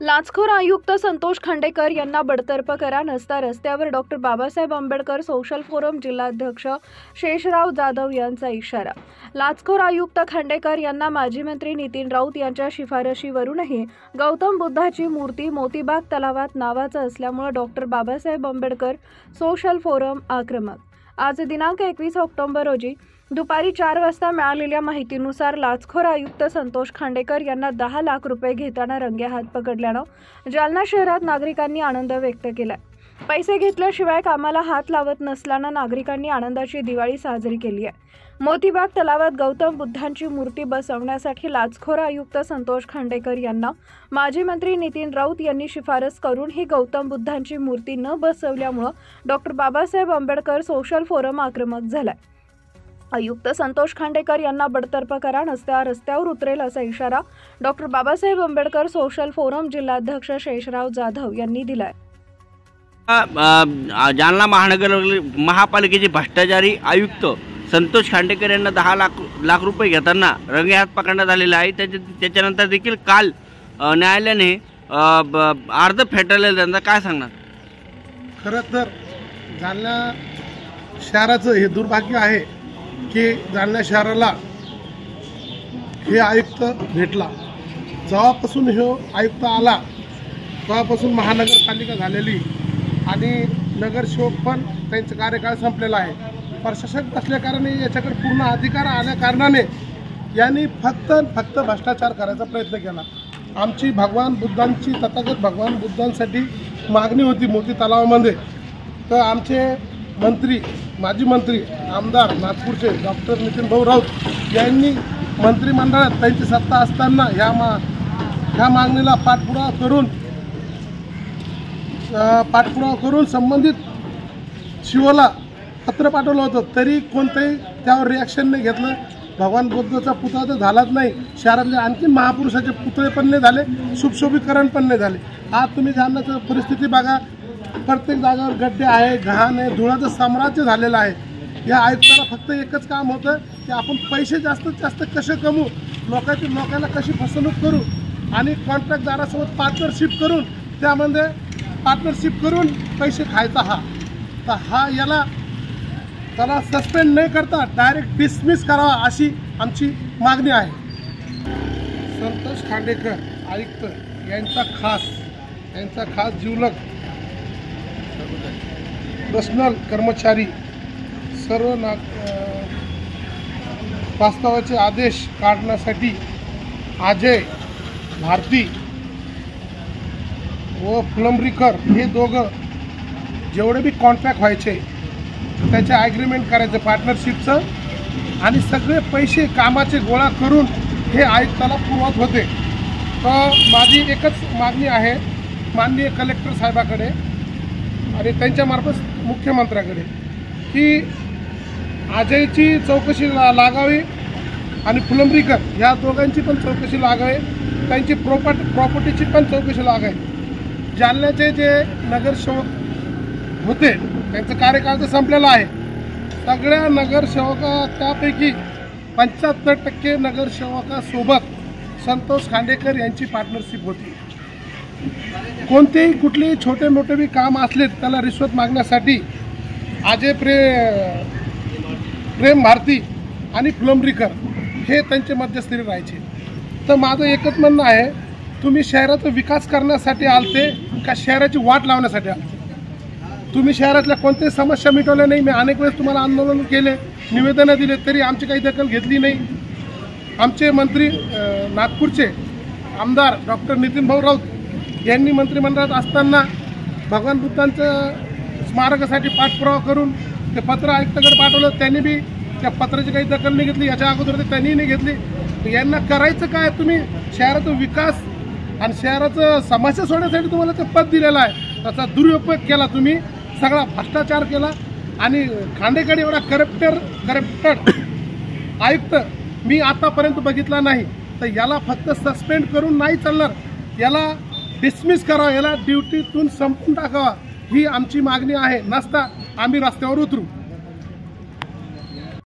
लाचखोर आयुक्त संतोष खांडेकर यांना बडतर्फ करा, नसता रस्त्यावर doctor Babasaheb Ambedkar social forum जिल्हाध्यक्ष शेषराव जाधव यांचा इशारा। लाचखोर आयुक्त खांडेकर यांना माजी मंत्री नितीन राऊत यांच्या शिफारशीवरूनही गौतम बुद्धाची मूर्ती मोतीबाग तलावात नावाचं असल्यामुळे doctor Babasaheb Ambedkar social forum आक्रमक। आज दिनांक 21 ऑक्टोबर रोजी दुपारी 4 वाजता मिळालेल्या माहितीनुसार लाचखोर आयुक्त संतोष खांडेकर यांना 10 लाख रुपये घेताना रंगेहात पकडल्यानं जालना शहरात नागरिकांनी आनंद व्यक्त केलाय। पैसे घेतल्याशिवाय कामाला हात लावत नसल्यानं नागरिकांनी आनंदाची दिवाळी साजरी केली आहे। मोतीबाग तलावात गौतम बुद्धांची मूर्ती बसवण्यासाठी लाचखोर आयुक्त संतोष खांडेकर यांना माजी मंत्री नितीन राऊत यांनी शिफारस करून ही गौतम बुद्धांची मूर्ती न बसवल्यामुळे doctor Babasaheb Ambedkar social forum आक्रमक झालाय। आयुक्त संतोष खांडेकर यांना बडतर्फ करा, नसता रस्त्यावर उतरेल असा इशारा doctor Babasaheb Ambedkar social forum जिल्हाध्यक्ष शेषराव जाधव यांनी दिलाय। जालना महापालिकेचे भ्रष्टाचारी आयुक्त संतोष खांडेकर यांना 10 लाख रुपये घेताना रंगेहात पकडण्यात आलेले आहे। त्याच्यानंतर देखील काल न्यायालयाने अर्ज फेटाळले। त्यांना काय सांगणार? खरं तर जालना शहराचं हे दुर्भाग्य आहे की जालना शहराला हे आयुक्त भेटला। जेव्हापासून हे आयुक्त आला तेव्हापासून महानगरपालिका झालेली आणि नगरसेवक पण त्यांचा कार्यकाळ संपलेला आहे। प्रशासक असल्याकारणे याच्याकडे पूर्ण अधिकार आल्या कारणाने यांनी फक्त भ्रष्टाचार करायचा प्रयत्न केला। आमची भगवान बुद्धांची तथागत भगवान बुद्धांसाठी मागणी होती मोती तलावामध्ये, तर आमचे मंत्री माजी मंत्री आमदार नागपूरचे डॉक्टर नितीन भाऊ राऊत यांनी मंत्रिमंडळात त्यांची सत्ता असताना ह्या मागणीला पाठपुरावा करून संबंधित शिवला पत्र पाठवलं होतं, तरी कोणतंही त्यावर रिॲक्शन नाही घेतलं। भगवान बुद्धाचा पुतळा तर झालाच नाही, शहरातले आणखी महापुरुषाचे पुतळे पण नाही झाले, सुशोभीकरण पण नाही झाले। आज तुम्ही जालन्याची परिस्थिती बघा, प्रत्येक जागेवर गड्डे आहे, घाण आहे, धुळाचं साम्राज्य झालेलं आहे। या आयुक्ताला फक्त एकच काम होतं की आपण पैसे जास्तीत जास्त कसे कमवू, लोकांना कशी फसवणूक करू आणि कॉन्ट्रॅक्टदारासोबत पार्टनरशिप करून पैसे खायचा। त्याला सस्पेंड न करता डायरेक्ट डिसमिस करावा अशी आमची मागणी आहे। संतोष खांडेकर आयुक्त यांचा खास जीवलग पर्सनल कर्मचारी सर्व वास्तवाचे आदेश काढण्यासाठी अजय भारती व फुलंब्रीकर हे दोघं जेवढे बी कॉन्ट्रॅक्ट व्हायचे त्याचे ॲग्रीमेंट करायचं पार्टनरशिपचं आणि सगळे पैसे कामाचे गोळा करून हे आयुक्ताला पुरवत होते। तर माझी एकच मागणी आहे माननीय कलेक्टर साहेबाकडे आणि त्यांच्यामार्फत मुख्यमंत्र्याकडे की अजयची चौकशी लागावी आणि फुलंब्रीकर ह्या दोघांची पण चौकशी लागावी, त्यांची प्रॉपर्टीची पण चौकशी लागावी। जालन्याचे जे नगरसेवक होते त्यांचं कार्यकाळ तर संपलेला आहे। सगळ्या त्यापैकी 75% नगरसेवकासोबत संतोष खांडेकर यांची पार्टनरशिप होती। कुठलेही छोटे मोठे बी काम असले त्याला रिश्वत मागण्यासाठी अजय प्रेम भारती आणि फुलंब्रीकर हे त्यांचे मध्यस्थी राहायचे। तर माझं एकच म्हणणं आहे, तुम्ही शहराचा विकास करण्यासाठी आलते का शहराची वाट लावण्यासाठी आलते? तुम्ही शहरातल्या कोणत्याही समस्या मिटवल्या नाही। मी अनेक वेळेस तुम्हाला आंदोलन केले, निवेदनं दिले, तरी आमची काही दखल घेतली नाही। आमचे मंत्री नागपूरचे आमदार डॉक्टर नितीन भाऊ राऊत यांनी मंत्रिमंडळात असताना भगवान बुद्धांचं स्मारकासाठी पाठपुरावा करून ते पत्र आयुक्ताकडे पाठवलं, त्यांनी बी त्या पत्राची काही दखल नाही घेतली। याच्या अगोदर त्यांनी नाही घेतली। यांना करायचं काय? तुम्ही शहराचा विकास आणि शहराचं समस्या सोडण्यासाठी तुम्हाला ते पद दिलेलं आहे, त्याचा दुरुपयोग केला तुम्ही, सगळा भ्रष्टाचार केला आणि खांडेकर एवढा करप्टेड आयुक्त मी आतापर्यंत बघितला नाही। तर याला फक्त सस्पेंड करून नाही चालणार, याला डिसमिस करावं, याला ड्युटीतून संपून टाकावा ही आमची मागणी आहे, नसता आम्ही रस्त्यावर उतरू।